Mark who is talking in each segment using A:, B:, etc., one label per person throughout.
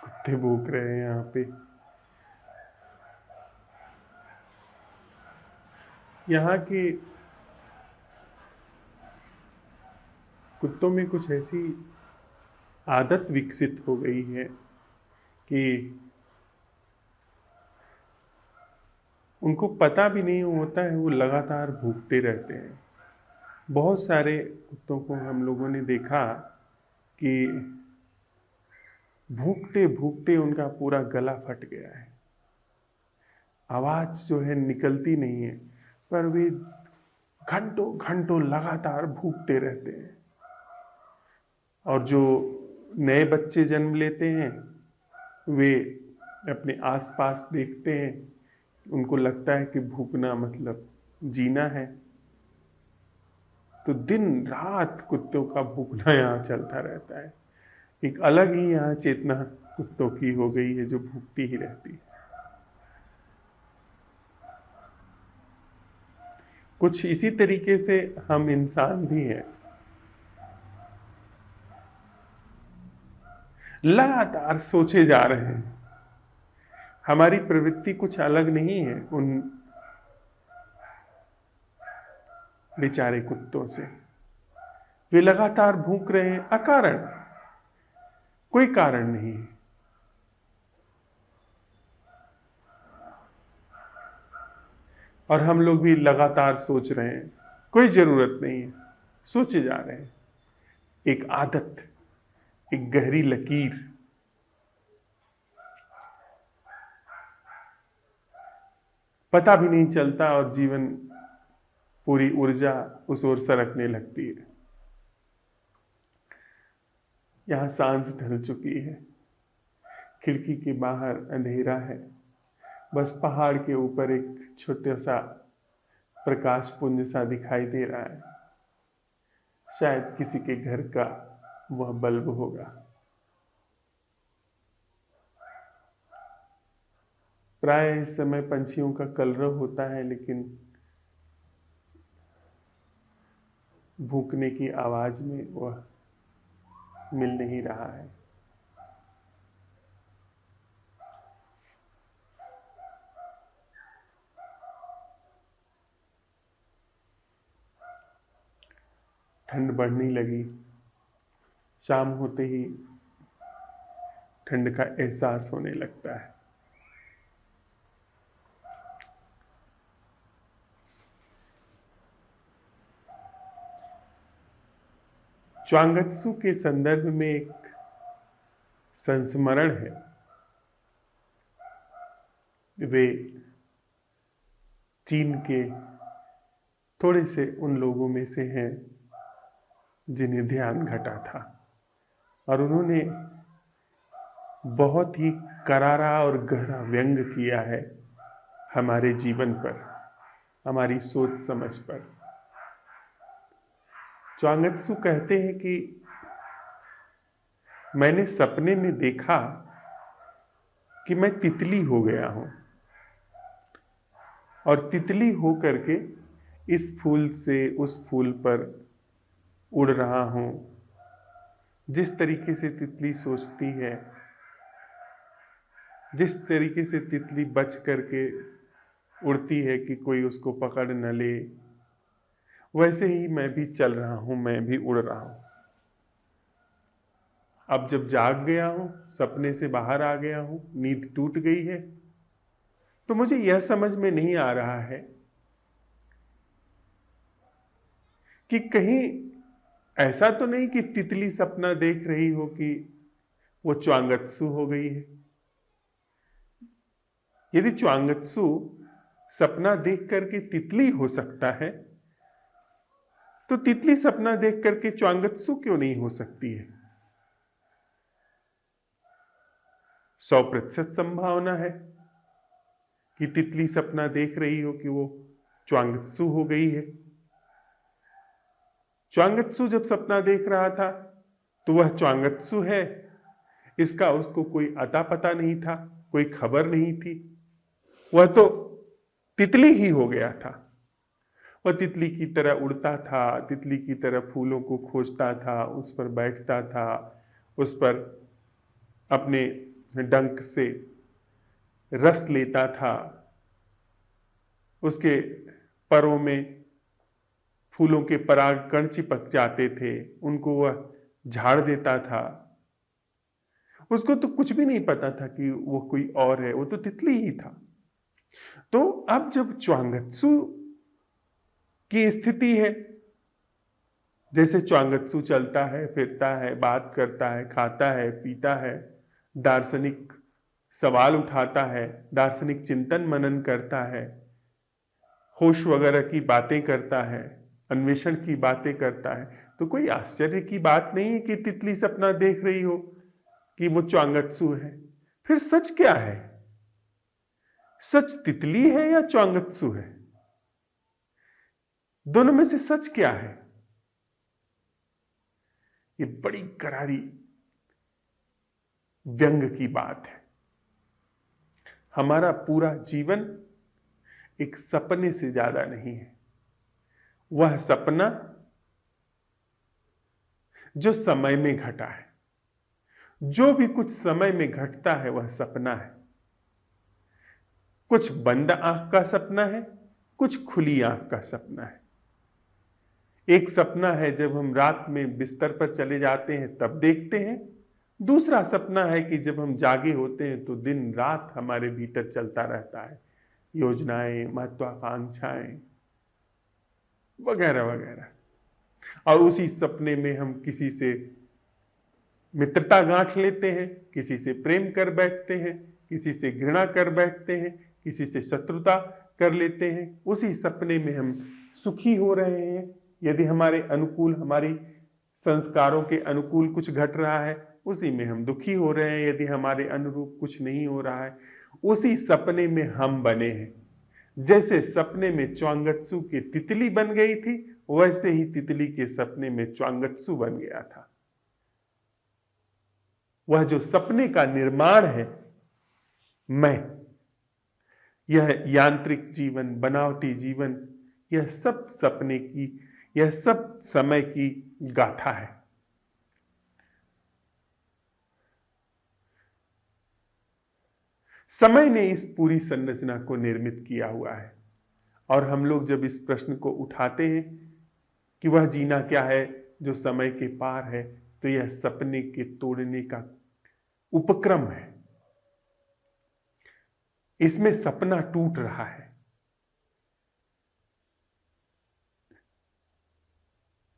A: कुत्ते भूख रहे हैं यहाँ पे। यहाँ के कुत्तों में कुछ ऐसी आदत विकसित हो गई है कि उनको पता भी नहीं होता है, वो लगातार भूखते रहते हैं। बहुत सारे कुत्तों को हम लोगों ने देखा कि भूखते भूखते उनका पूरा गला फट गया है, आवाज जो है निकलती नहीं है, पर वे घंटों घंटों लगातार भूखते रहते हैं। और जो नए बच्चे जन्म लेते हैं वे अपने आसपास देखते हैं, उनको लगता है कि भूखना मतलब जीना है, तो दिन रात कुत्तों का भूखना यहाँ चलता रहता है। एक अलग ही यहाँ चेतना कुत्तों की हो गई है जो भूखती ही रहती है। कुछ इसी तरीके से हम इंसान भी हैं, लगातार सोचे जा रहे हैं। हमारी प्रवृत्ति कुछ अलग नहीं है उन बेचारे कुत्तों से। वे लगातार भूख रहे हैं अकारण, कोई कारण नहीं है। और हम लोग भी लगातार सोच रहे हैं, कोई जरूरत नहीं है, सोचे जा रहे हैं। एक आदत, एक गहरी लकीर। पता भी नहीं चलता और जीवन पूरी ऊर्जा उस ओर सरकने लगती है। यहां सांझ ढल चुकी है, खिड़की के बाहर अंधेरा है, बस पहाड़ के ऊपर एक छोटा सा प्रकाश पुंज सा दिखाई दे रहा है। शायद किसी के घर का वह बल्ब होगा। प्राय इस समय पंछियों का कलरव होता है, लेकिन भूखने की आवाज में वह मिल नहीं रहा है। ठंड बढ़ने लगी। शाम होते ही ठंड का एहसास होने लगता है। च्वांगत्सु के संदर्भ में एक संस्मरण है। वे चीन के थोड़े से उन लोगों में से हैं जिन्हें ध्यान घटा था, और उन्होंने बहुत ही करारा और गहरा व्यंग किया है हमारे जीवन पर, हमारी सोच समझ पर। च्वांगत्सु कहते हैं कि मैंने सपने में देखा कि मैं तितली हो गया हूं, और तितली हो करके इस फूल से उस फूल पर उड़ रहा हूं। जिस तरीके से तितली सोचती है, जिस तरीके से तितली बच करके उड़ती है कि कोई उसको पकड़ न ले, वैसे ही मैं भी चल रहा हूं, मैं भी उड़ रहा हूं। अब जब जाग गया हूं, सपने से बाहर आ गया हूं, नींद टूट गई है, तो मुझे यह समझ में नहीं आ रहा है कि कहीं ऐसा तो नहीं कि तितली सपना देख रही हो कि वो च्वांगत्सु हो गई है। यदि च्वांगत्सु सपना देख करके तितली हो सकता है, तो तितली सपना देख करके च्वांगत्सु क्यों नहीं हो सकती है? 100% संभावना है कि तितली सपना देख रही हो कि वो च्वांगत्सु हो गई है। च्वांगत्सु जब सपना देख रहा था तो वह च्वांगत्सु है, इसका उसको कोई अता पता नहीं था, कोई खबर नहीं थी। वह तो तितली ही हो गया था। वह तितली की तरह उड़ता था, तितली की तरह फूलों को खोजता था, उस पर बैठता था, उस पर अपने डंक से रस लेता था, उसके परों में फूलों के परागकण चिपक जाते थे, उनको वह झाड़ देता था। उसको तो कुछ भी नहीं पता था कि वो कोई और है, वो तो तितली ही था। तो अब जब च्वांगत्सु की स्थिति है, जैसे च्वांगत्सु चलता है, फिरता है, बात करता है, खाता है, पीता है, दार्शनिक सवाल उठाता है, दार्शनिक चिंतन मनन करता है, होश वगैरह की बातें करता है, अन्वेषण की बातें करता है, तो कोई आश्चर्य की बात नहीं है कि तितली सपना देख रही हो कि वो च्वांगत्सु है। फिर सच क्या है? सच तितली है या च्वांगत्सु है? दोनों में से सच क्या है? ये बड़ी करारी व्यंग की बात है। हमारा पूरा जीवन एक सपने से ज्यादा नहीं है। वह सपना जो समय में घटा है, जो भी कुछ समय में घटता है वह सपना है। कुछ बंद आंख का सपना है, कुछ खुली आंख का सपना है। एक सपना है जब हम रात में बिस्तर पर चले जाते हैं तब देखते हैं। दूसरा सपना है कि जब हम जागे होते हैं तो दिन रात हमारे भीतर चलता रहता है, योजनाएं, महत्वाकांक्षाएं वगैरह वगैरह। और उसी सपने में हम किसी से मित्रता गांठ लेते हैं, किसी से प्रेम कर बैठते हैं, किसी से घृणा कर बैठते हैं, किसी से शत्रुता कर लेते हैं। उसी सपने में हम सुखी हो रहे हैं यदि हमारे अनुकूल, हमारी संस्कारों के अनुकूल कुछ घट रहा है, उसी में हम दुखी हो रहे हैं यदि हमारे अनुरूप कुछ नहीं हो रहा है। उसी सपने में हम बने हैं। जैसे सपने में च्वांगत्सु की तितली बन गई थी, वैसे ही तितली के सपने में च्वांगत्सु बन गया था। वह जो सपने का निर्माण है, मैं, यह यांत्रिक जीवन, बनावटी जीवन, यह सब सपने की, यह सब समय की गाथा है। समय ने इस पूरी संरचना को निर्मित किया हुआ है। और हम लोग जब इस प्रश्न को उठाते हैं कि वह जीना क्या है जो समय के पार है, तो यह सपने के तोड़ने का उपक्रम है। इसमें सपना टूट रहा है।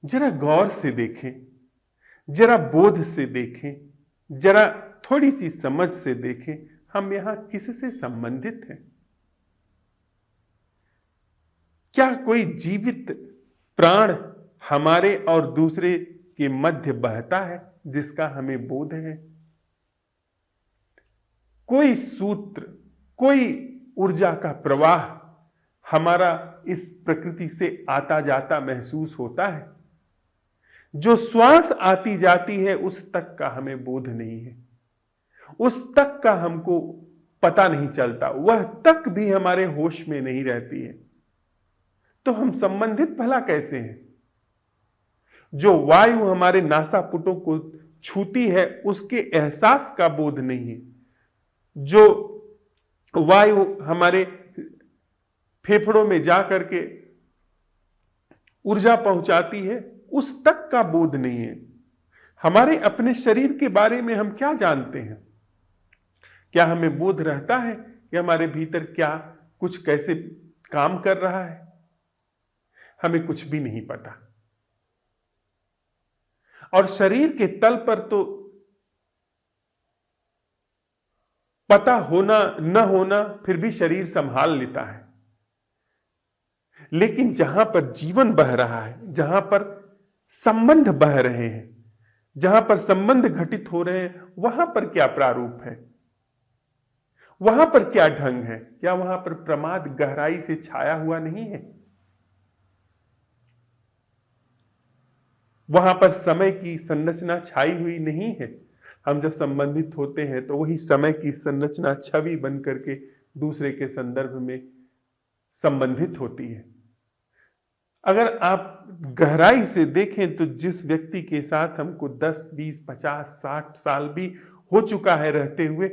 A: जरा गौर से देखें, जरा बोध से देखें, जरा थोड़ी सी समझ से देखें, हम यहां किससे संबंधित हैं? क्या कोई जीवित प्राण हमारे और दूसरे के मध्य बहता है जिसका हमें बोध है? कोई सूत्र, कोई ऊर्जा का प्रवाह हमारा इस प्रकृति से आता जाता महसूस होता है? जो श्वास आती जाती है उस तक का हमें बोध नहीं है, उस तक का हमको पता नहीं चलता, वह तक भी हमारे होश में नहीं रहती है। तो हम संबंधित भला कैसे हैं? जो वायु हमारे नासापुटों को छूती है उसके एहसास का बोध नहीं है। जो वायु हमारे फेफड़ों में जाकर के ऊर्जा पहुंचाती है उस तक का बोध नहीं है। हमारे अपने शरीर के बारे में हम क्या जानते हैं? क्या हमें बोध रहता है कि हमारे भीतर क्या कुछ कैसे काम कर रहा है? हमें कुछ भी नहीं पता। और शरीर के तल पर तो पता होना न होना फिर भी शरीर संभाल लेता है, लेकिन जहां पर जीवन बह रहा है, जहां पर संबंध बह रहे हैं, जहां पर संबंध घटित हो रहे हैं, वहां पर क्या प्रारूप है? वहां पर क्या ढंग है? क्या वहां पर प्रमाद गहराई से छाया हुआ नहीं है? वहां पर समय की संरचना छाई हुई नहीं है? हम जब संबंधित होते हैं तो वही समय की संरचना छवि बन करके दूसरे के संदर्भ में संबंधित होती है। अगर आप गहराई से देखें तो जिस व्यक्ति के साथ हमको 10, 20, 50, 60 साल भी हो चुका है रहते हुए,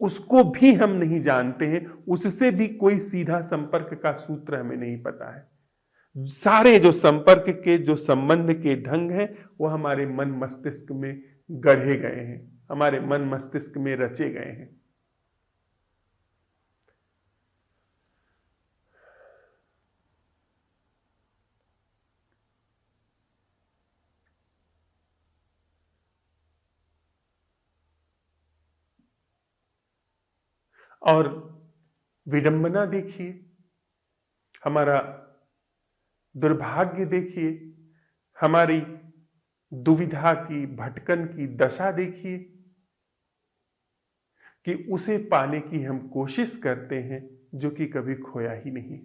A: उसको भी हम नहीं जानते हैं, उससे भी कोई सीधा संपर्क का सूत्र हमें नहीं पता है। सारे जो संपर्क के, जो संबंध के ढंग हैं, वो हमारे मन मस्तिष्क में गढ़े गए हैं, हमारे मन मस्तिष्क में रचे गए हैं। और विडंबना देखिए, हमारा दुर्भाग्य देखिए, हमारी दुविधा की, भटकन की दशा देखिए कि उसे पाने की हम कोशिश करते हैं जो कि कभी खोया ही नहीं।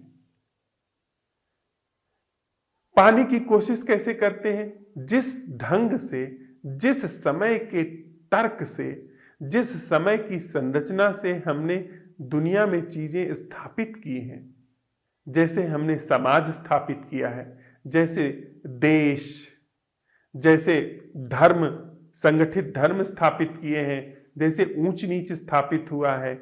A: पाने की कोशिश कैसे करते हैं? जिस ढंग से, जिस समय के तर्क से, जिस समय की संरचना से हमने दुनिया में चीजें स्थापित की हैं, जैसे हमने समाज स्थापित किया है, जैसे देश, जैसे धर्म, संगठित धर्म स्थापित किए हैं, जैसे ऊंच नीच स्थापित हुआ है,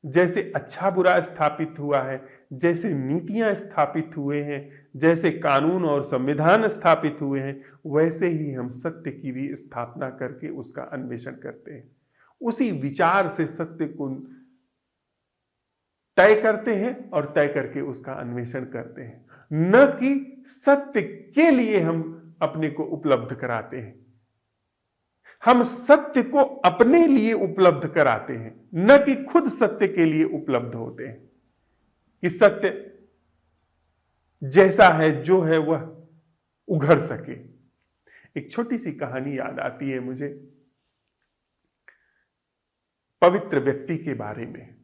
A: जैसे अच्छा बुरा स्थापित हुआ है, जैसे नीतियां स्थापित हुए हैं, जैसे कानून और संविधान स्थापित हुए हैं, वैसे ही हम सत्य की भी स्थापना करके उसका अन्वेषण करते हैं। उसी विचार से सत्य को तय करते हैं और तय करके उसका अन्वेषण करते हैं, न कि सत्य के लिए हम अपने को उपलब्ध कराते हैं। हम सत्य को अपने लिए उपलब्ध कराते हैं, न कि खुद सत्य के लिए उपलब्ध होते हैं कि सत्य जैसा है, जो है वह उघड़ सके। एक छोटी सी कहानी याद आती है मुझे, पवित्र व्यक्ति के बारे में।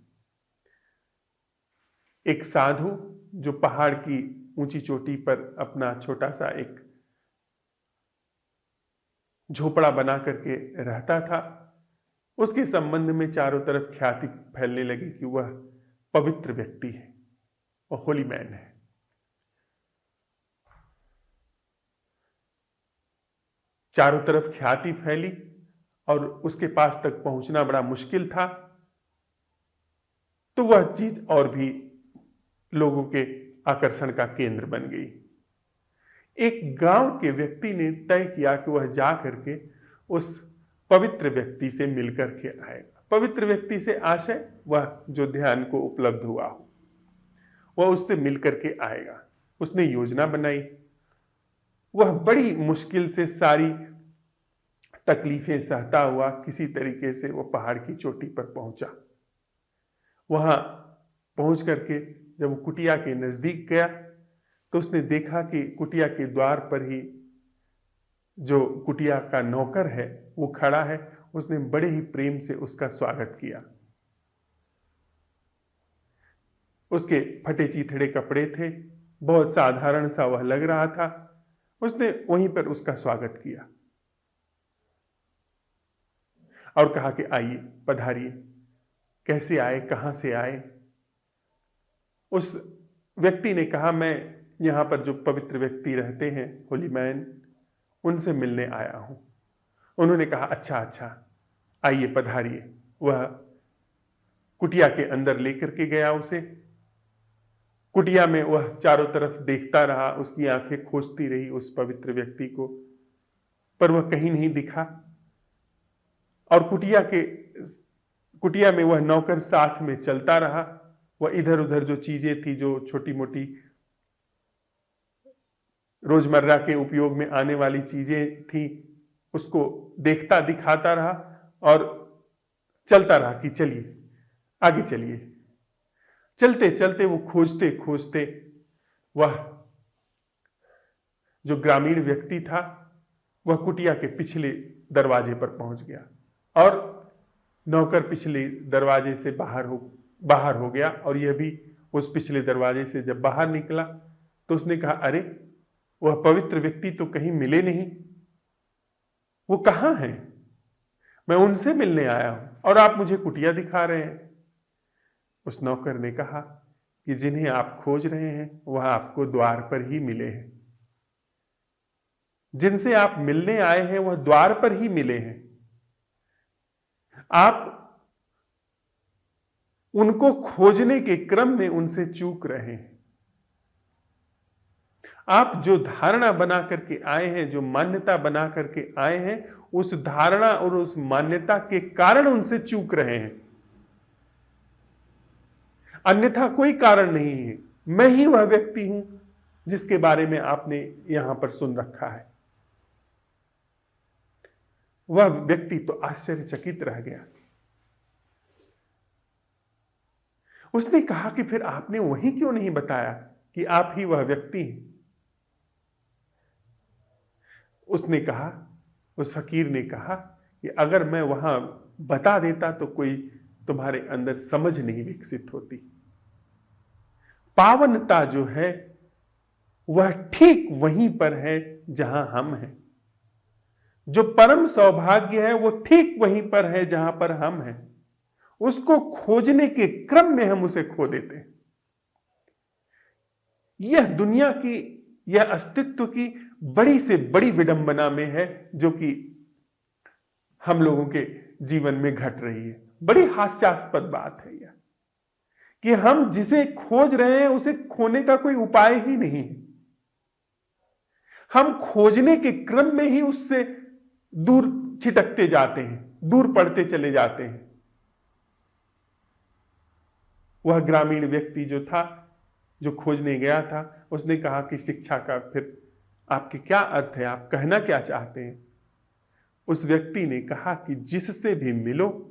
A: एक साधु जो पहाड़ की ऊंची चोटी पर अपना छोटा सा एक झोपड़ा बना करके रहता था, उसके संबंध में चारों तरफ ख्याति फैलने लगी कि वह पवित्र व्यक्ति है, वह होली मैन है। चारों तरफ ख्याति फैली और उसके पास तक पहुंचना बड़ा मुश्किल था, तो वह चीज और भी लोगों के आकर्षण का केंद्र बन गई। एक गांव के व्यक्ति ने तय किया कि वह जा करके उस पवित्र व्यक्ति से मिलकर के आएगा। पवित्र व्यक्ति से आशय वह जो ध्यान को उपलब्ध हुआ हो, वह उससे मिलकर के आएगा। उसने योजना बनाई, वह बड़ी मुश्किल से सारी तकलीफें सहता हुआ किसी तरीके से वह पहाड़ की चोटी पर पहुंचा। वहां पहुंच करके जब वो कुटिया के नजदीक गया तो उसने देखा कि कुटिया के द्वार पर ही जो कुटिया का नौकर है वो खड़ा है। उसने बड़े ही प्रेम से उसका स्वागत किया। उसके फटे चीथड़े कपड़े थे, बहुत साधारण सा वह लग रहा था। उसने वहीं पर उसका स्वागत किया और कहा कि आइए, पधारिए। कैसे आए, कहां से आए? उस व्यक्ति ने कहा, मैं यहां पर जो पवित्र व्यक्ति रहते हैं, होली मैन, उनसे मिलने आया हूं। उन्होंने कहा, अच्छा अच्छा, आइए पधारिए। वह कुटिया के अंदर लेकर के गया उसे। कुटिया में वह चारों तरफ देखता रहा, उसकी आंखें खोजती रही उस पवित्र व्यक्ति को, पर वह कहीं नहीं दिखा। और कुटिया में वह नौकर साथ में चलता रहा। वह इधर उधर जो चीजें थी, जो छोटी मोटी रोजमर्रा के उपयोग में आने वाली चीजें थी, उसको देखता दिखाता रहा और चलता रहा कि चलिए आगे चलिए। चलते चलते वो खोजते खोजते वह जो ग्रामीण व्यक्ति था वह कुटिया के पिछले दरवाजे पर पहुंच गया और नौकर पिछले दरवाजे से बाहर हो गया। और यह भी उस पिछले दरवाजे से जब बाहर निकला तो उसने कहा, अरे वह पवित्र व्यक्ति तो कहीं मिले नहीं, वो कहां हैं? मैं उनसे मिलने आया हूं और आप मुझे कुटिया दिखा रहे हैं। उस नौकर ने कहा कि जिन्हें आप खोज रहे हैं वह आपको द्वार पर ही मिले हैं, जिनसे आप मिलने आए हैं वह द्वार पर ही मिले हैं। आप उनको खोजने के क्रम में उनसे चूक रहे हैं। आप जो धारणा बना करके आए हैं, जो मान्यता बना करके आए हैं, उस धारणा और उस मान्यता के कारण उनसे चूक रहे हैं, अन्यथा कोई कारण नहीं है। मैं ही वह व्यक्ति हूं जिसके बारे में आपने यहां पर सुन रखा है। वह व्यक्ति तो आश्चर्यचकित रह गया। उसने कहा कि फिर आपने वही क्यों नहीं बताया कि आप ही वह व्यक्ति हैं? उसने कहा, उस फकीर ने कहा कि अगर मैं वहां बता देता तो कोई तुम्हारे अंदर समझ नहीं विकसित होती। पावनता जो है वह ठीक वहीं पर है जहां हम हैं। जो परम सौभाग्य है वो ठीक वहीं पर है जहां पर हम हैं। उसको खोजने के क्रम में हम उसे खो देते हैं। यह दुनिया की, यह अस्तित्व की बड़ी से बड़ी विडंबना में है जो कि हम लोगों के जीवन में घट रही है। बड़ी हास्यास्पद बात है यह कि हम जिसे खोज रहे हैं उसे खोने का कोई उपाय ही नहीं है। हम खोजने के क्रम में ही उससे दूर छिटकते जाते हैं, दूर पड़ते चले जाते हैं। वह ग्रामीण व्यक्ति जो था, जो खोजने गया था, उसने कहा कि शिक्षा का फिर आपके क्या अर्थ है, आप कहना क्या चाहते हैं? उस व्यक्ति ने कहा कि जिससे भी मिलो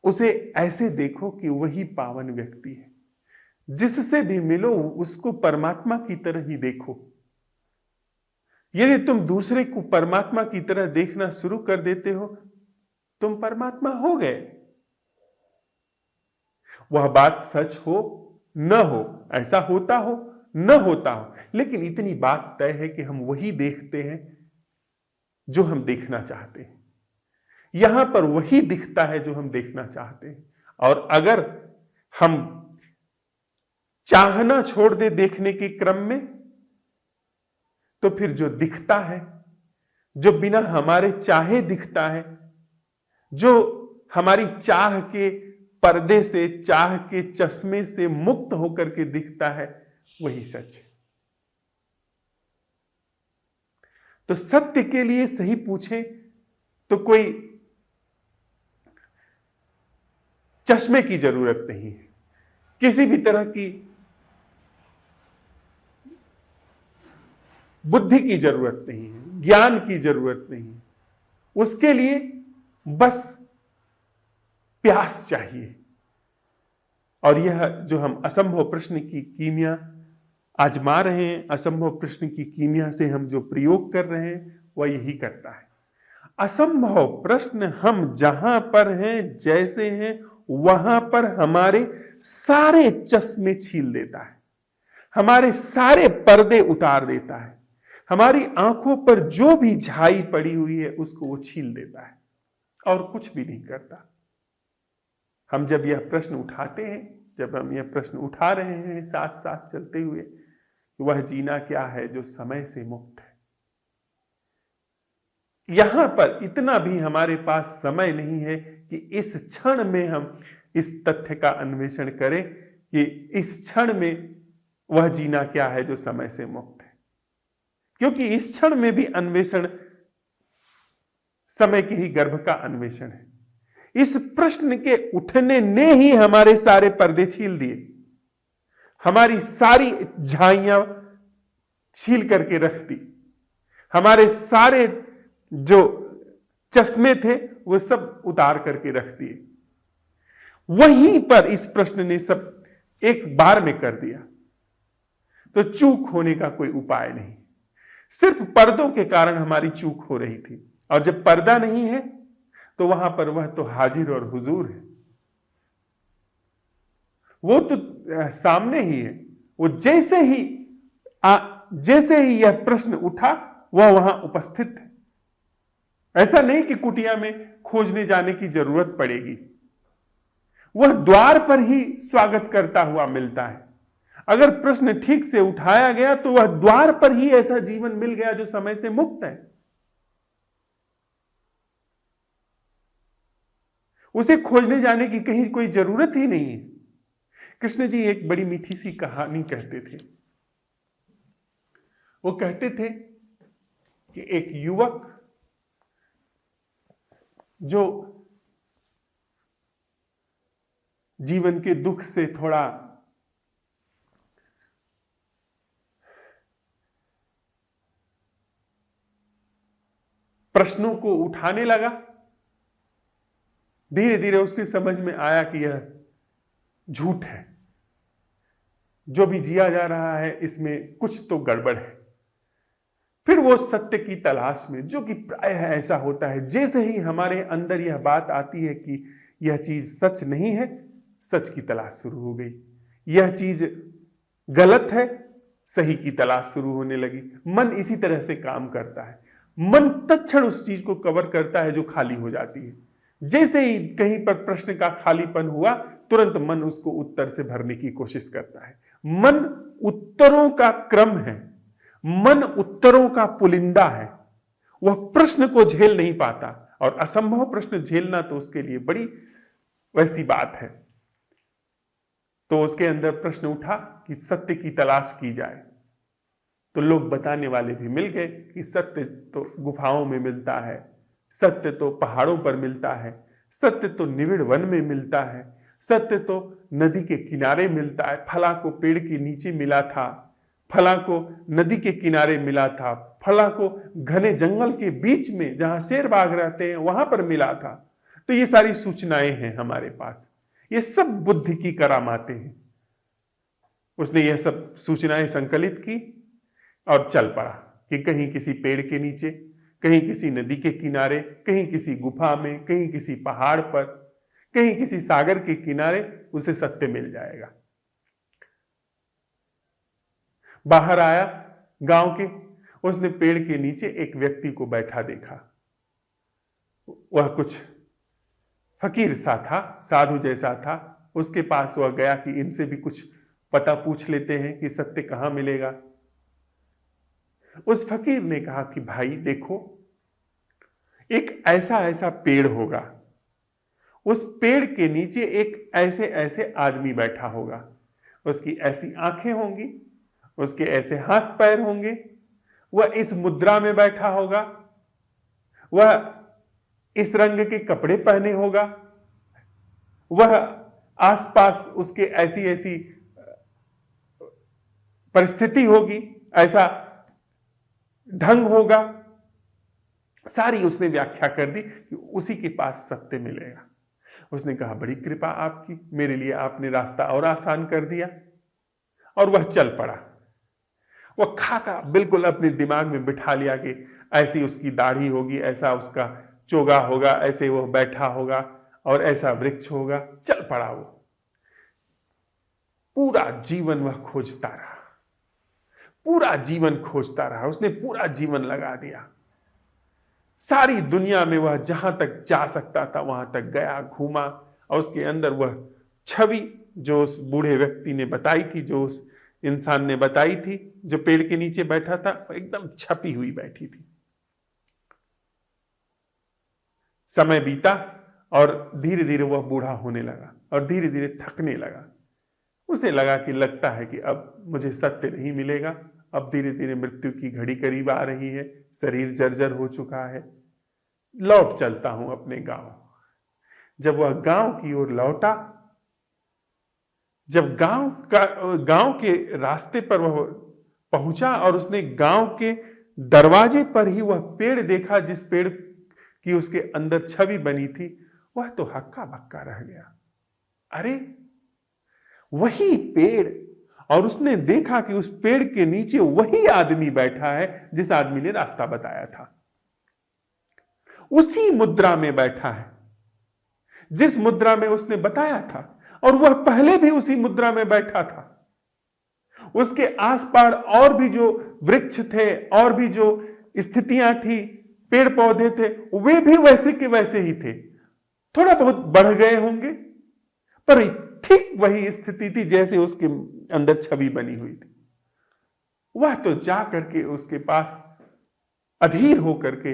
A: उसे ऐसे देखो कि वही पावन व्यक्ति है। जिससे भी मिलो उसको परमात्मा की तरह ही देखो। यदि तुम दूसरे को परमात्मा की तरह देखना शुरू कर देते हो, तुम परमात्मा हो गए। वह बात सच हो न हो, ऐसा होता हो न होता हो, लेकिन इतनी बात तय है कि हम वही देखते हैं जो हम देखना चाहते हैं। यहां पर वही दिखता है जो हम देखना चाहते हैं। और अगर हम चाहना छोड़ दे देखने के क्रम में, तो फिर जो दिखता है, जो बिना हमारे चाहे दिखता है, जो हमारी चाह के पर्दे से, चाह के चश्मे से मुक्त होकर के दिखता है, वही सच है। तो सत्य के लिए सही पूछे तो कोई चश्मे की जरूरत नहीं है, किसी भी तरह की बुद्धि की जरूरत नहीं है, ज्ञान की जरूरत नहीं है। उसके लिए बस प्यास चाहिए। और यह जो हम असंभव प्रश्न की कीमिया आजमा रहे हैं, असंभव प्रश्न की कीमिया से हम जो प्रयोग कर रहे हैं, वह यही करता है। असंभव प्रश्न हम जहां पर हैं, जैसे हैं, वहां पर हमारे सारे चश्मे छील देता है, हमारे सारे पर्दे उतार देता है, हमारी आंखों पर जो भी झाई पड़ी हुई है उसको वो छील देता है और कुछ भी नहीं करता। हम जब यह प्रश्न उठाते हैं, जब हम यह प्रश्न उठा रहे हैं साथ साथ चलते हुए, वह जीना क्या है जो समय से मुक्त है। यहां पर इतना भी हमारे पास समय नहीं है कि इस क्षण में हम इस तथ्य का अन्वेषण करें कि इस क्षण में वह जीना क्या है जो समय से मुक्त है, क्योंकि इस क्षण में भी अन्वेषण समय के ही गर्भ का अन्वेषण है। इस प्रश्न के उठने ने ही हमारे सारे पर्दे छील दिए, हमारी सारी झाइयां छील करके रख दी, हमारे सारे जो चश्मे थे वो सब उतार करके रख दिए। वहीं पर इस प्रश्न ने सब एक बार में कर दिया। तो चूक होने का कोई उपाय नहीं, सिर्फ पर्दों के कारण हमारी चूक हो रही थी। और जब पर्दा नहीं है तो वहां पर वह तो हाजिर और हुजूर है, वो तो सामने ही है। वो जैसे ही यह प्रश्न उठा वह वहां उपस्थित है। ऐसा नहीं कि कुटिया में खोजने जाने की जरूरत पड़ेगी, वह द्वार पर ही स्वागत करता हुआ मिलता है। अगर प्रश्न ठीक से उठाया गया तो वह द्वार पर ही ऐसा जीवन मिल गया जो समय से मुक्त है। उसे खोजने जाने की कहीं कोई जरूरत ही नहीं है। कृष्ण जी एक बड़ी मीठी सी कहानी कहते थे। वो कहते थे कि एक युवक जो जीवन के दुख से थोड़ा प्रश्नों को उठाने लगा, धीरे धीरे उसकी समझ में आया कि यह झूठ है, जो भी जिया जा रहा है इसमें कुछ तो गड़बड़ है। फिर वो सत्य की तलाश में, जो कि प्रायः ऐसा होता है, जैसे ही हमारे अंदर यह बात आती है कि यह चीज सच नहीं है, सच की तलाश शुरू हो गई। यह चीज गलत है, सही की तलाश शुरू होने लगी। मन इसी तरह से काम करता है। मन तत्क्षण उस चीज को कवर करता है जो खाली हो जाती है। जैसे ही कहीं पर प्रश्न का खालीपन हुआ, तुरंत मन उसको उत्तर से भरने की कोशिश करता है। मन उत्तरों का क्रम है, मन उत्तरों का पुलिंदा है। वह प्रश्न को झेल नहीं पाता, और असंभव प्रश्न झेलना तो उसके लिए बड़ी वैसी बात है। तो उसके अंदर प्रश्न उठा कि सत्य की तलाश की जाए। तो लोग बताने वाले भी मिल गए कि सत्य तो गुफाओं में मिलता है, सत्य तो पहाड़ों पर मिलता है, सत्य तो निविड़ वन में मिलता है, सत्य तो नदी के किनारे मिलता है। फला को पेड़ के नीचे मिला था, फला को नदी के किनारे मिला था, फला को घने जंगल के बीच में जहां शेर बाघ रहते हैं वहां पर मिला था। तो ये सारी सूचनाएं हैं हमारे पास, ये सब बुद्धि की करामातें हैं। उसने यह सब सूचनाएं संकलित की और चल पड़ा कि कहीं किसी पेड़ के नीचे, कहीं किसी नदी के किनारे, कहीं किसी गुफा में, कहीं किसी पहाड़ पर, कहीं किसी सागर के किनारे उसे सत्य मिल जाएगा। बाहर आया गांव के, उसने पेड़ के नीचे एक व्यक्ति को बैठा देखा। वह कुछ फकीर सा था, साधु जैसा था। उसके पास वह गया कि इनसे भी कुछ पता पूछ लेते हैं कि सत्य कहां मिलेगा। उस फकीर ने कहा कि भाई देखो, एक ऐसा ऐसा पेड़ होगा, उस पेड़ के नीचे एक ऐसे ऐसे आदमी बैठा होगा, उसकी ऐसी आंखें होंगी, उसके ऐसे हाथ पैर होंगे, वह इस मुद्रा में बैठा होगा, वह इस रंग के कपड़े पहने होगा, वह आसपास उसके ऐसी ऐसी परिस्थिति होगी, ऐसा ढंग होगा। सारी उसने व्याख्या कर दी कि उसी के पास सत्य मिलेगा। उसने कहा बड़ी कृपा आपकी, मेरे लिए आपने रास्ता और आसान कर दिया। और वह चल पड़ा। वह खाका बिल्कुल अपने दिमाग में बिठा लिया कि ऐसी उसकी दाढ़ी होगी, ऐसा उसका चोगा होगा, ऐसे वह बैठा होगा और ऐसा वृक्ष होगा। चल पड़ा वो। पूरा जीवन वह खोजता रहा, पूरा जीवन खोजता रहा। उसने पूरा जीवन लगा दिया। सारी दुनिया में वह जहां तक जा सकता था वहां तक गया, घूमा। और उसके अंदर वह छवि जो उस बूढ़े व्यक्ति ने बताई थी, जो उस इंसान ने बताई थी, जो पेड़ के नीचे बैठा था, एकदम छपी हुई बैठी थी। समय बीता और धीरे धीरे वह बूढ़ा होने लगा और धीरे धीरे थकने लगा। उसे लगा कि लगता है कि अब मुझे सत्य नहीं मिलेगा, अब धीरे धीरे मृत्यु की घड़ी करीब आ रही है, शरीर जर्जर हो चुका है, लौट चलता हूं अपने गांव। जब वह गांव की ओर लौटा, जब गांव के रास्ते पर वह पहुंचा और उसने गांव के दरवाजे पर ही वह पेड़ देखा जिस पेड़ की उसके अंदर छवि बनी थी, वह तो हक्का बक्का रह गया। अरे वही पेड़! और उसने देखा कि उस पेड़ के नीचे वही आदमी बैठा है जिस आदमी ने रास्ता बताया था। उसी मुद्रा में बैठा है जिस मुद्रा में उसने बताया था, और वह पहले भी उसी मुद्रा में बैठा था। उसके आसपास और भी जो वृक्ष थे, और भी जो स्थितियां थी, पेड़ पौधे थे, वे भी वैसे के वैसे ही थे। थोड़ा बहुत बढ़ गए होंगे, पर ठीक वही स्थिति थी जैसे उसके अंदर छवि बनी हुई थी। वह तो जा करके उसके पास अधीर होकर के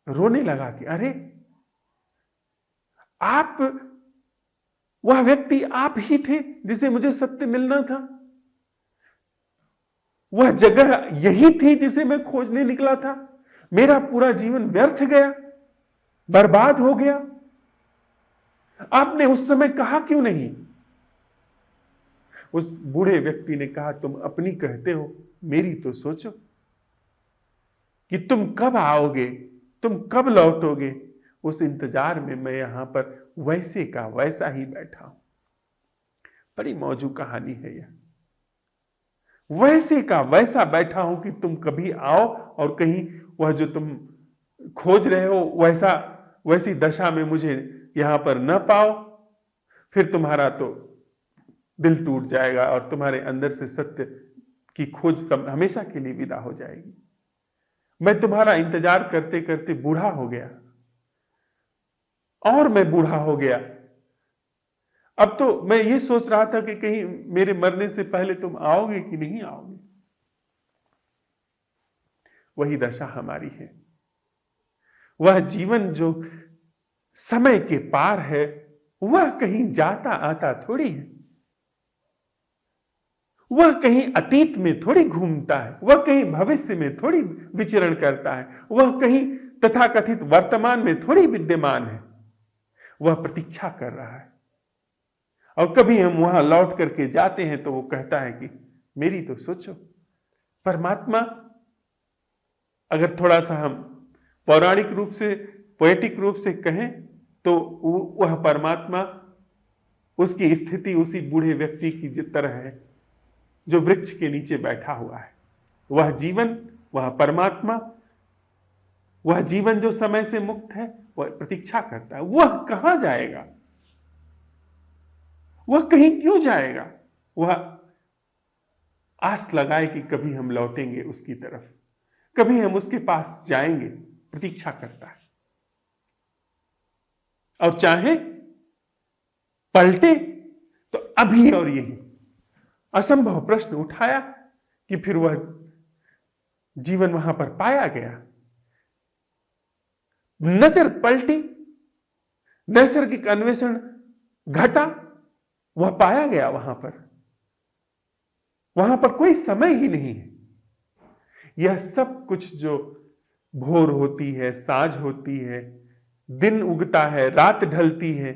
A: रोने लगा कि अरे आप, वह व्यक्ति आप ही थे जिसे मुझे सत्य मिलना था। वह जगह यही थी जिसे मैं खोजने निकला था। मेरा पूरा जीवन व्यर्थ गया, बर्बाद हो गया। आपने उस समय कहा क्यों नहीं? उस बूढ़े व्यक्ति ने कहा, तुम अपनी कहते हो, मेरी तो सोचो कि तुम कब आओगे, तुम कब लौटोगे। उस इंतजार में मैं यहां पर वैसे का वैसा ही बैठा हूं। बड़ी मौजू कहानी है यह। वैसे का वैसा बैठा हूं कि तुम कभी आओ और कहीं वह जो तुम खोज रहे हो वैसी दशा में मुझे यहां पर न पाओ, फिर तुम्हारा तो दिल टूट जाएगा और तुम्हारे अंदर से सत्य की खोज हमेशा के लिए विदा हो जाएगी। मैं तुम्हारा इंतजार करते करते बूढ़ा हो गया, और मैं बूढ़ा हो गया। अब तो मैं ये सोच रहा था कि कहीं मेरे मरने से पहले तुम आओगे कि नहीं आओगे। वही दशा हमारी है। वह जीवन जो समय के पार है, वह कहीं जाता आता थोड़ी है। वह कहीं अतीत में थोड़ी घूमता है, वह कहीं भविष्य में थोड़ी विचरण करता है, वह कहीं तथाकथित वर्तमान में थोड़ी विद्यमान है। वह प्रतीक्षा कर रहा है, और कभी हम वहां लौट करके जाते हैं तो वो कहता है कि मेरी तो सोचो। परमात्मा, अगर थोड़ा सा हम पौराणिक रूप से, पोएटिक रूप से कहें तो वह परमात्मा, उसकी स्थिति उसी बूढ़े व्यक्ति की तरह है जो वृक्ष के नीचे बैठा हुआ है। वह जीवन, वह परमात्मा, वह जीवन जो समय से मुक्त है, वह प्रतीक्षा करता है। वह कहां जाएगा? वह कहीं क्यों जाएगा? वह आस लगाए कि कभी हम लौटेंगे उसकी तरफ, कभी हम उसके पास जाएंगे, प्रतीक्षा करता है। और चाहे पलटे तो अभी और यही। असंभव प्रश्न उठाया कि फिर वह जीवन वहां पर पाया गया। नजर पलटी, नैसर्गिक अन्वेषण घटा, वह पाया गया वहां पर। वहां पर कोई समय ही नहीं है। यह सब कुछ जो भोर होती है, साँझ होती है, दिन उगता है, रात ढलती है,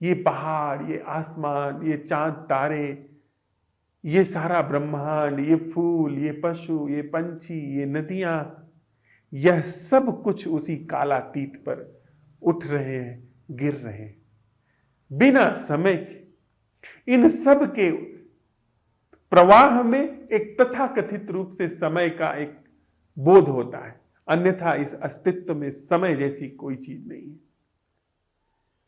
A: ये पहाड़, ये आसमान, ये चांद तारे, ये सारा ब्रह्मांड, ये फूल, ये पशु, ये पंछी, ये नदियां, यह सब कुछ उसी कालातीत पर उठ रहे हैं, गिर रहे हैं, बिना समय के। इन सब के प्रवाह में एक तथाकथित रूप से समय का एक बोध होता है, अन्यथा इस अस्तित्व में समय जैसी कोई चीज नहीं है।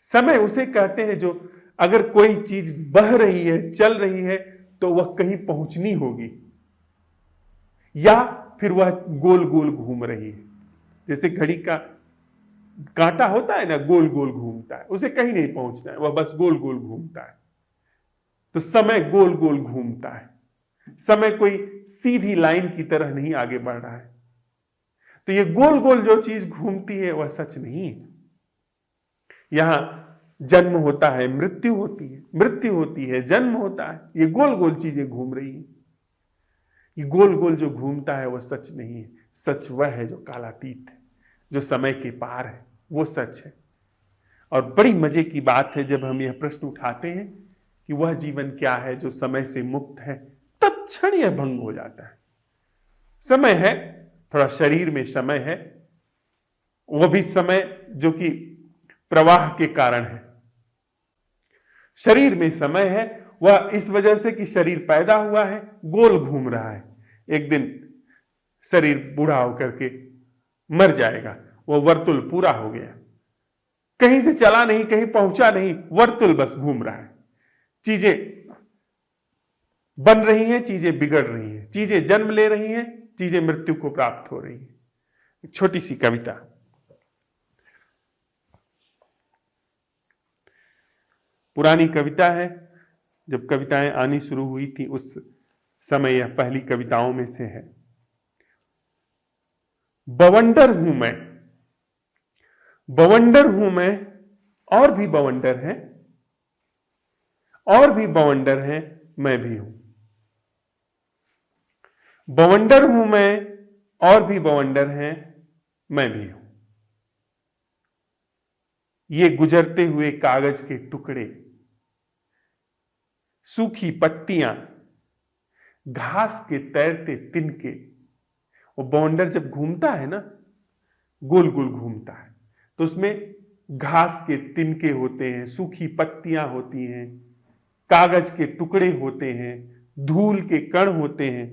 A: समय उसे कहते हैं जो, अगर कोई चीज बह रही है, चल रही है, तो वह कहीं पहुंचनी होगी, या फिर वह गोल गोल घूम रही है। जैसे घड़ी का कांटा होता है ना, गोल गोल घूमता है, उसे कहीं नहीं पहुंचना है, वह बस गोल गोल घूमता है। तो समय गोल गोल घूमता है। समय कोई सीधी लाइन की तरह नहीं आगे बढ़ रहा है। तो ये गोल गोल जो चीज घूमती है वह सच नहीं है। यहां जन्म होता है, मृत्यु होती है, मृत्यु होती है, जन्म होता है। ये गोल गोल चीजें घूम रही हैं। ये गोल गोल जो घूमता है वह सच नहीं है। सच वह है जो कालातीत है, जो समय के पार है, वो सच है। और बड़ी मजे की बात है जब हम यह प्रश्न उठाते हैं कि वह जीवन क्या है जो समय से मुक्त है, तत्क्षण यह भंग हो जाता है। समय है, थोड़ा शरीर में समय है, वह भी समय जो कि प्रवाह के कारण है। शरीर में समय है, वह इस वजह से कि शरीर पैदा हुआ है, गोल घूम रहा है। एक दिन शरीर बूढ़ा होकर के मर जाएगा, वह वर्तुल पूरा हो गया, कहीं से चला नहीं, कहीं पहुंचा नहीं, वर्तुल बस घूम रहा है। चीजें बन रही हैं, चीजें बिगड़ रही हैं, चीजें जन्म ले रही हैं, चीजें मृत्यु को प्राप्त हो रही हैं। एक छोटी सी कविता। पुरानी कविता है, जब कविताएं आनी शुरू हुई थी उस समय यह पहली कविताओं में से है। बवंडर हूं मैं, बवंडर हूं मैं और भी बवंडर हैं, और भी बवंडर हैं, मैं भी हूं। बवंडर हूं मैं, और भी बवंडर हैं, मैं भी हूं। ये गुजरते हुए कागज के टुकड़े, सूखी पत्तियां, घास के तैरते तिनके। वो बवंडर जब घूमता है ना, गोल गोल घूमता है, तो उसमें घास के तिनके होते हैं, सूखी पत्तियां होती हैं, कागज के टुकड़े होते हैं, धूल के कण होते हैं।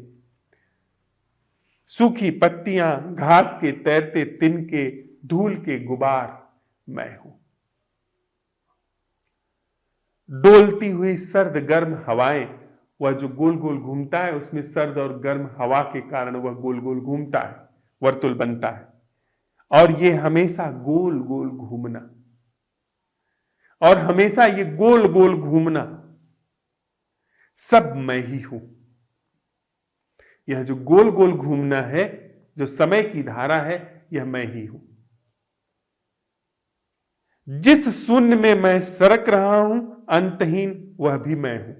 A: सूखी पत्तियां, घास के तैरते तिनके, धूल के गुबार, मैं हूं। डोलती हुई सर्द गर्म हवाएं, वह जो गोल गोल घूमता है उसमें सर्द और गर्म हवा के कारण वह गोल गोल घूमता है, वर्तुल बनता है। और ये हमेशा गोल गोल घूमना, और हमेशा ये गोल गोल घूमना, सब मैं ही हूं। यह जो गोल गोल घूमना है, जो समय की धारा है, यह मैं ही हूं। जिस शून्य में मैं सरक रहा हूं, अंतहीन वह भी मैं हूं।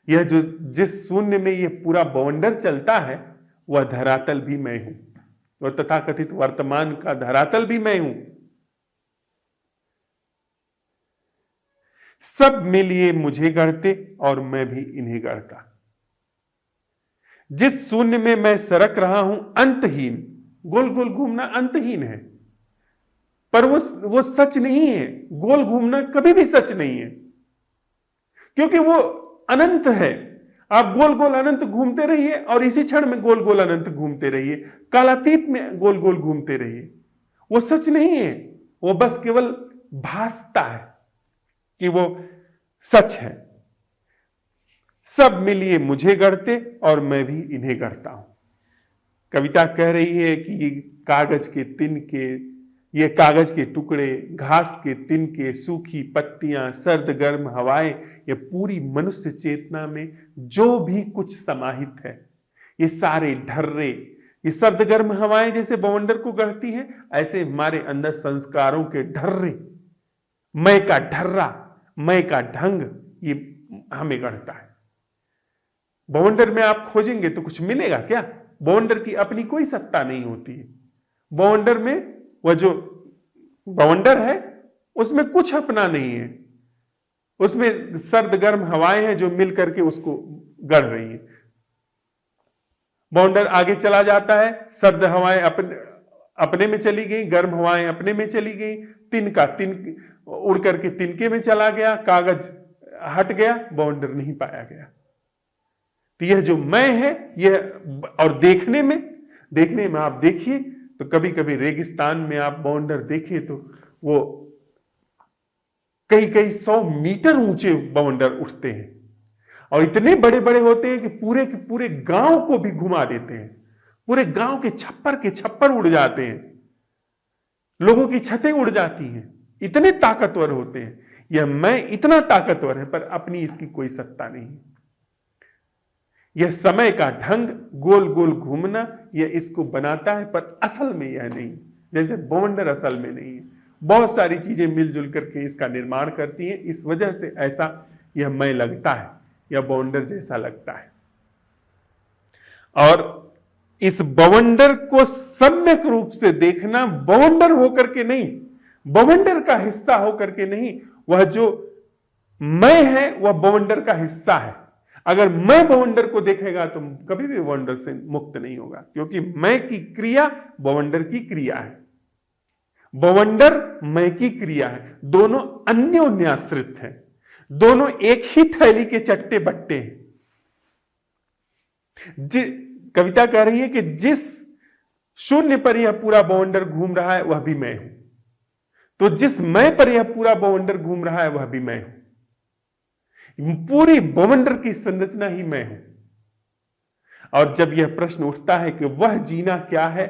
A: यह जो जिस शून्य में यह पूरा बवंडर चलता है, वह धरातल भी मैं हूं। वह तथाकथित वर्तमान का धरातल भी मैं हूं। सब मिलिए मुझे गढ़ते, और मैं भी इन्हें गढ़ता। जिस शून्य में मैं सरक रहा हूं, अंतहीन, गोल गोल घूमना अंतहीन है, पर वो सच नहीं है। गोल घूमना कभी भी सच नहीं है, क्योंकि वो अनंत है। आप गोल गोल अनंत घूमते रहिए, और इसी क्षण में गोल गोल अनंत घूमते रहिए, कालातीत में गोल गोल घूमते रहिए। वो सच नहीं है, वो बस केवल भासता है कि वो सच है। सब मिलिए मुझे गढ़ते, और मैं भी इन्हें गढ़ता हूं। कविता कह रही है कि ये कागज के तिनके, ये कागज के टुकड़े, घास के तिनके, सूखी पत्तियां, सर्द गर्म हवाएं, ये पूरी मनुष्य चेतना में जो भी कुछ समाहित है, ये सारे ढर्रे, ये सर्द गर्म हवाएं जैसे बवंडर को गढ़ती हैं, ऐसे हमारे अंदर संस्कारों के ढर्रे, मैं का ढर्रा, मैं का ढंग, ये हमें गढ़ता है। बवंडर में आप खोजेंगे तो कुछ मिलेगा क्या? बवंडर की अपनी कोई सत्ता नहीं होती है। बवंडर में वह जो बवंडर है उसमें कुछ अपना नहीं है, उसमें सर्द गर्म हवाएं हैं जो मिल करके उसको गढ़ रही हैं। बवंडर आगे चला जाता है, सर्द हवाएं अपने में चली गई, गर्म हवाएं अपने में चली गई, तिनका उड़ करके तिनके में चला गया, कागज हट गया, बवंडर नहीं पाया गया। तो यह जो मैं है, यह, और देखने में आप देखिए तो कभी कभी रेगिस्तान में आप बवंडर देखिए तो वो कई कई 100 मीटर ऊंचे बवंडर उठते हैं, और इतने बड़े बड़े होते हैं कि पूरे के पूरे गांव को भी घुमा देते हैं। पूरे गांव के छप्पर उड़ जाते हैं, लोगों की छतें उड़ जाती हैं, इतने ताकतवर होते हैं। यह मैं इतना ताकतवर है, पर अपनी इसकी कोई सत्ता नहीं। यह समय का ढंग, गोल गोल घूमना, यह इसको बनाता है, पर असल में यह नहीं। जैसे बवंडर असल में नहीं है, बहुत सारी चीजें मिलजुल करके इसका निर्माण करती हैं। इस वजह से ऐसा यह मैं लगता है, यह बवंडर जैसा लगता है। और इस बवंडर को सम्यक रूप से देखना, बवंडर होकर के नहीं, बवंडर का हिस्सा होकर के नहीं, वह जो मैं है वह बवंडर का हिस्सा है। अगर मैं बवंडर को देखेगा तो कभी भी बवंडर से मुक्त नहीं होगा, क्योंकि मैं की क्रिया बवंडर की क्रिया है, बवंडर मैं की क्रिया है। दोनों अन्योन्याश्रित हैं, दोनों एक ही थैली के चट्टे बट्टे हैं। कविता कह रही है कि जिस शून्य पर यह पूरा बवंडर घूम रहा है वह भी मैं हूं, तो जिस मैं पर यह पूरा बवंडर घूम रहा है वह भी मैं हूं। पूरी बवंडर की संरचना ही मैं हूं। और जब यह प्रश्न उठता है कि वह जीना क्या है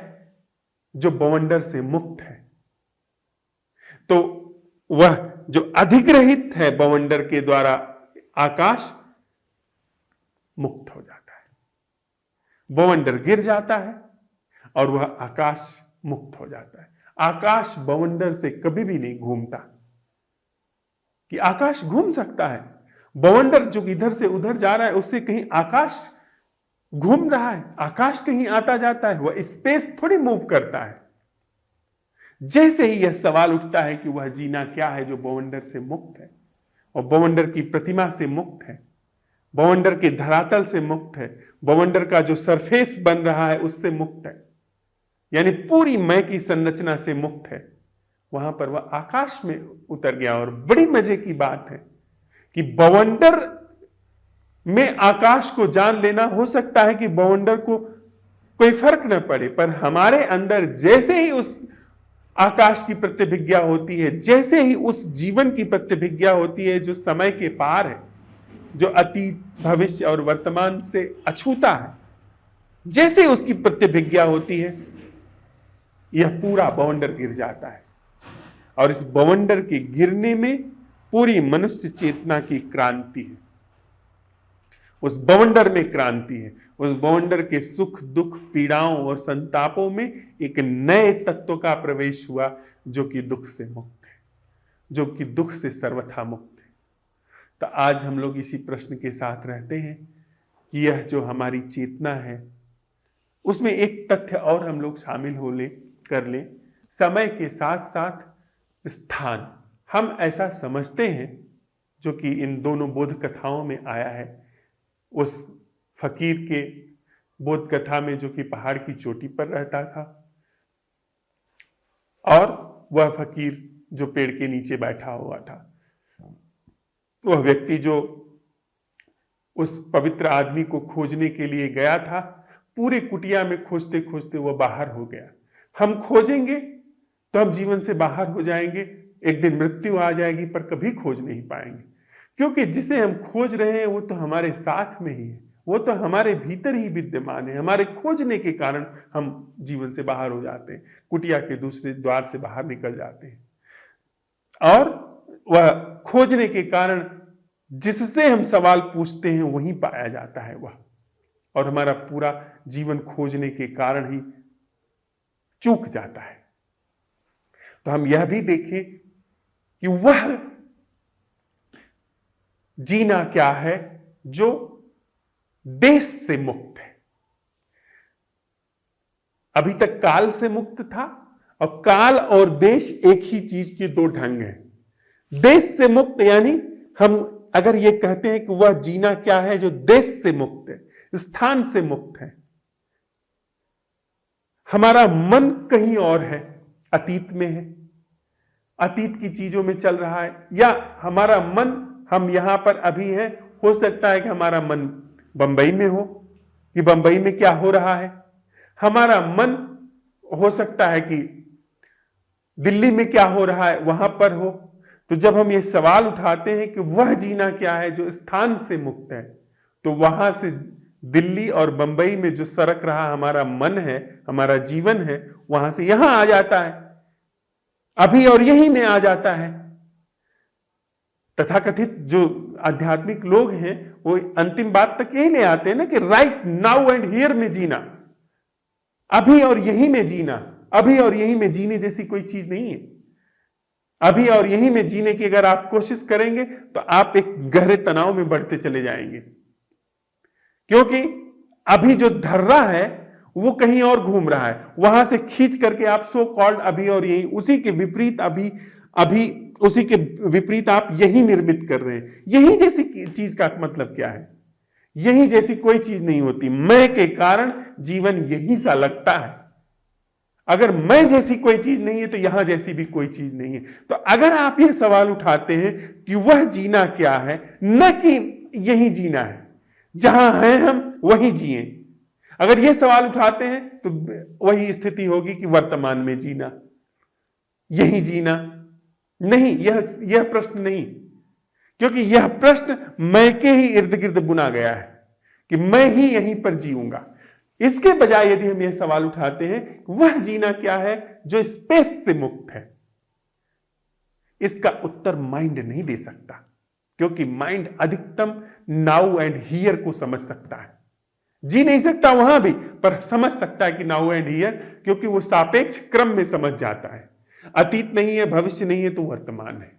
A: जो बवंडर से मुक्त है, तो वह जो अधिग्रहित है बवंडर के द्वारा, आकाश मुक्त हो जाता है। बवंडर गिर जाता है और वह आकाश मुक्त हो जाता है। आकाश बवंडर से कभी भी नहीं घूमता, कि आकाश घूम सकता है। बवंडर जो इधर से उधर जा रहा है उससे कहीं आकाश घूम रहा है, आकाश कहीं आता जाता है, वह स्पेस थोड़ी मूव करता है। जैसे ही यह सवाल उठता है कि वह जीना क्या है जो बवंडर से मुक्त है और बवंडर की प्रतिमा से मुक्त है, बवंडर के धरातल से मुक्त है, बवंडर का जो सरफेस बन रहा है उससे मुक्त है, यानी पूरी मैं की संरचना से मुक्त है, वहां पर वह आकाश में उतर गया। और बड़ी मजे की बात है कि बवंडर में आकाश को जान लेना, हो सकता है कि बवंडर को कोई फर्क न पड़े, पर हमारे अंदर जैसे ही उस आकाश की प्रतिभिज्ञा होती है, जैसे ही उस जीवन की प्रतिभिज्ञा होती है जो समय के पार है, जो अतीत भविष्य और वर्तमान से अछूता है, जैसे उसकी प्रतिभिज्ञा होती है यह पूरा बवंडर गिर जाता है। और इस बवंडर के गिरने में पूरी मनुष्य चेतना की क्रांति है, उस बवंडर में क्रांति है। उस बवंडर के सुख दुख पीड़ाओं और संतापों में एक नए तत्व का प्रवेश हुआ जो कि दुख से मुक्त है, जो कि दुख से सर्वथा मुक्त है। तो आज हम लोग इसी प्रश्न के साथ रहते हैं कि यह जो हमारी चेतना है उसमें एक तथ्य और हम लोग शामिल कर लें, समय के साथ साथ स्थान। हम ऐसा समझते हैं, जो कि इन दोनों बोध कथाओं में आया है, उस फकीर के बोध कथा में जो कि पहाड़ की चोटी पर रहता था, और वह फकीर जो पेड़ के नीचे बैठा हुआ था, वह व्यक्ति जो उस पवित्र आदमी को खोजने के लिए गया था, पूरे कुटिया में खोजते खोजते वह बाहर हो गया। हम खोजेंगे तो हम जीवन से बाहर हो जाएंगे, एक दिन मृत्यु आ जाएगी, पर कभी खोज नहीं पाएंगे, क्योंकि जिसे हम खोज रहे हैं वो तो हमारे साथ में ही है, वो तो हमारे भीतर ही विद्यमान है। हमारे खोजने के कारण हम जीवन से बाहर हो जाते हैं, कुटिया के दूसरे द्वार से बाहर निकल जाते हैं, और वह खोजने के कारण जिससे हम सवाल पूछते हैं वहीं पाया जाता है वह, और हमारा पूरा जीवन खोजने के कारण ही चूक जाता है। तो हम यह भी देखें कि वह जीना क्या है जो देश से मुक्त है। अभी तक काल से मुक्त था, और काल और देश एक ही चीज के दो ढंग हैं। देश से मुक्त यानी हम अगर ये कहते हैं कि वह जीना क्या है जो देश से मुक्त है, स्थान से मुक्त है। हमारा मन कहीं और है, अतीत में है, अतीत की चीजों में चल रहा है, या हमारा मन, हम यहां पर अभी हैं, हो सकता है कि हमारा मन बंबई में हो, कि बंबई में क्या हो रहा है। हमारा मन हो सकता है कि दिल्ली में क्या हो रहा है वहां पर हो। तो जब हम ये सवाल उठाते हैं कि वह जीना क्या है जो स्थान से मुक्त है, तो वहां से दिल्ली और बंबई में जो सरक रहा हमारा मन है, हमारा जीवन है, वहां से यहां आ जाता है, अभी और यहीं में आ जाता है। तथाकथित जो आध्यात्मिक लोग हैं वो अंतिम बात तक यही ले आते हैं ना कि राइट नाउ एंड हियर में जीना, अभी और यहीं में जीना। अभी और यहीं में जीने जैसी कोई चीज नहीं है। अभी और यहीं में जीने की अगर आप कोशिश करेंगे तो आप एक गहरे तनाव में बढ़ते चले जाएंगे, क्योंकि अभी जो धर्रा है वो कहीं और घूम रहा है, वहां से खींच करके आप सो कॉल्ड अभी और यही, उसी के विपरीत अभी उसी के विपरीत आप यही निर्मित कर रहे हैं। यही जैसी चीज का मतलब क्या है? यही जैसी कोई चीज नहीं होती। मैं के कारण जीवन यही सा लगता है। अगर मैं जैसी कोई चीज नहीं है तो यहां जैसी भी कोई चीज नहीं है। तो अगर आप यह सवाल उठाते हैं कि वह जीना क्या है, न कि यही जीना है, जहां हैं हम वहीं जिए, अगर यह सवाल उठाते हैं तो वही स्थिति होगी कि वर्तमान में जीना, यही जीना नहीं। यह प्रश्न नहीं, क्योंकि यह प्रश्न मैं के ही इर्द गिर्द बुना गया है कि मैं ही यहीं पर जीऊंगा। इसके बजाय यदि हम यह सवाल उठाते हैं वह जीना क्या है जो स्पेस से मुक्त है, इसका उत्तर माइंड नहीं दे सकता, क्योंकि माइंड अधिकतम नाउ एंड हियर को समझ सकता है। जी नहीं सकता वहां भी, पर समझ सकता है कि नाउ एंड हियर, क्योंकि वो सापेक्ष क्रम में समझ जाता है। अतीत नहीं है, भविष्य नहीं है, तो वर्तमान है।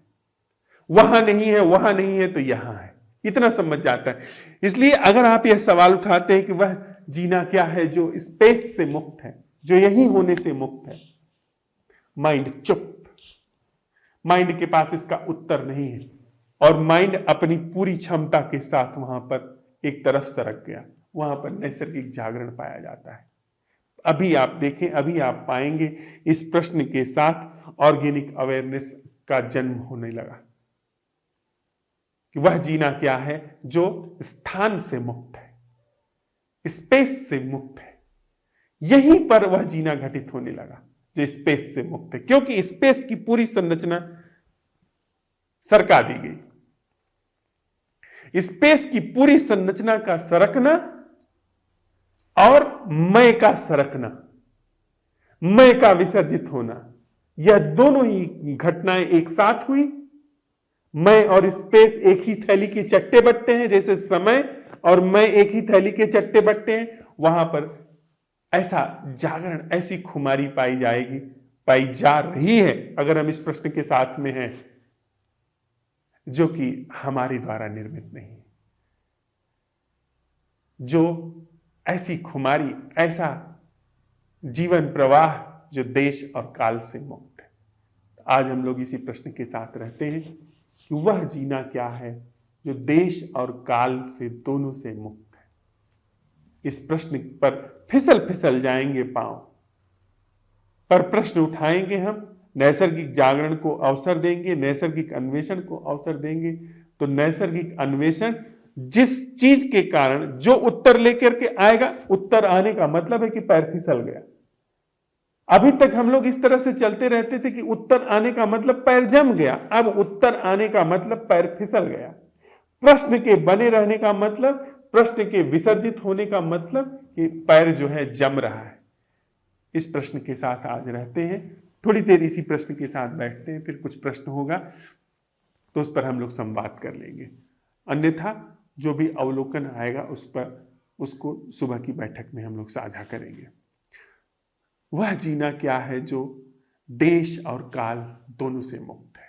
A: वहां नहीं है, वहां नहीं है तो यहां है, इतना समझ जाता है। इसलिए अगर आप यह सवाल उठाते हैं कि वह जीना क्या है जो स्पेस से मुक्त है, जो यही होने से मुक्त है, माइंड चुप, माइंड के पास इसका उत्तर नहीं है, और माइंड अपनी पूरी क्षमता के साथ वहां पर एक तरफ सरक गया। वहां पर नैसर्गिक जागरण पाया जाता है। अभी आप देखें, अभी आप पाएंगे इस प्रश्न के साथ ऑर्गेनिक अवेयरनेस का जन्म होने लगा कि वह जीना क्या है जो स्थान से मुक्त है, स्पेस से मुक्त है। यहीं पर वह जीना घटित होने लगा जो स्पेस से मुक्त है, क्योंकि स्पेस की पूरी संरचना सरका दी गई। स्पेस की पूरी संरचना का सरकना और मैं का सरकना, मैं का विसर्जित होना, यह दोनों ही घटनाएं एक साथ हुई। मैं और स्पेस एक ही थैली के चट्टे बट्टे हैं, जैसे समय और मैं एक ही थैली के चट्टे बट्टे हैं। वहां पर ऐसा जागरण, ऐसी खुमारी पाई जाएगी, पाई जा रही है, अगर हम इस प्रश्न के साथ में हैं, जो कि हमारे द्वारा निर्मित नहीं है। जो ऐसी खुमारी, ऐसा जीवन प्रवाह जो देश और काल से मुक्त है। आज हम लोग इसी प्रश्न के साथ रहते हैं कि वह जीना क्या है जो देश और काल से दोनों से मुक्त है। इस प्रश्न पर फिसल फिसल जाएंगे पांव, पर प्रश्न उठाएंगे हम, नैसर्गिक जागरण को अवसर देंगे, नैसर्गिक अन्वेषण को अवसर देंगे, तो नैसर्गिक अन्वेषण जिस चीज के कारण जो उत्तर लेकर के आएगा, उत्तर आने का मतलब है कि पैर फिसल गया। अभी तक हम लोग इस तरह से चलते रहते थे कि उत्तर आने का मतलब पैर जम गया, अब उत्तर आने का मतलब पैर फिसल गया। प्रश्न के बने रहने का मतलब, प्रश्न के विसर्जित होने का मतलब कि पैर जो है जम रहा है। इस प्रश्न के साथ आज रहते हैं, थोड़ी देर इसी प्रश्न के साथ बैठते हैं, फिर कुछ प्रश्न होगा तो उस पर हम लोग संवाद कर लेंगे। अन्यथा जो भी अवलोकन आएगा उस पर, उसको सुबह की बैठक में हम लोग साझा करेंगे। वह जीना क्या है जो देश और काल दोनों से मुक्त है।